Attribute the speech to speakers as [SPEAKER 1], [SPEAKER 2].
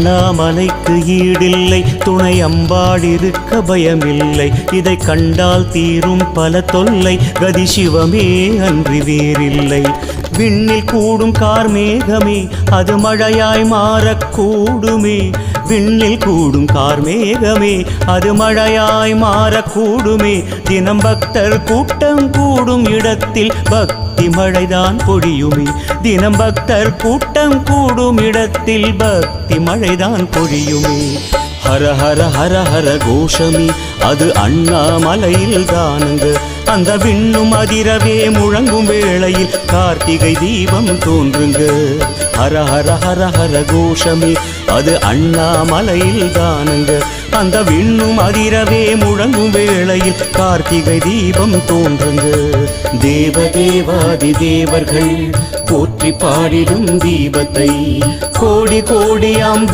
[SPEAKER 1] அண்ணாமலைக்கு ஈடில்லை, துணை அம்பாள் இருக்க பயமில்லை. இதை கண்டால் தீரும் பல தொல்லை, கதி சிவமே அன்றி வேறில்லை. விண்ணில் கூடும் கார்மேகமே அது மழையாய் மாறக்கூடுமே. விண்ணில் கூடும் கார்மேகமே அது மழையாய் மாறக்கூடுமே. தினம் பக்தர் கூட்டம் கூடும் இடத்தில் பக்தி மழைதான் பொழியுமே. தினம் பக்தர் கூட்டம் கூடும் இடத்தில் பக்தி மழைதான் பொழியுமே. ஹர ஹர ஹர ஹர கோஷமே அது அண்ணாமலையில் தானுங்க. அந்த விண்ணும் அதிரவே முழங்கும் வேளையில் கார்த்திகை தீபம் தோன்றுங்க. ஹர ஹர ஹர ஹர கோஷமே அது அண்ணாமலையில் தானுங்க. அந்த விண்ணும் அதிரவே முழங்கும் வேளையில் கார்த்திகை தீபம் தோன்றுங்க. தேவதேவாதி தேவர்கள் போற்றி பாடிடும் தீபத்தை கோடி கோடியாம்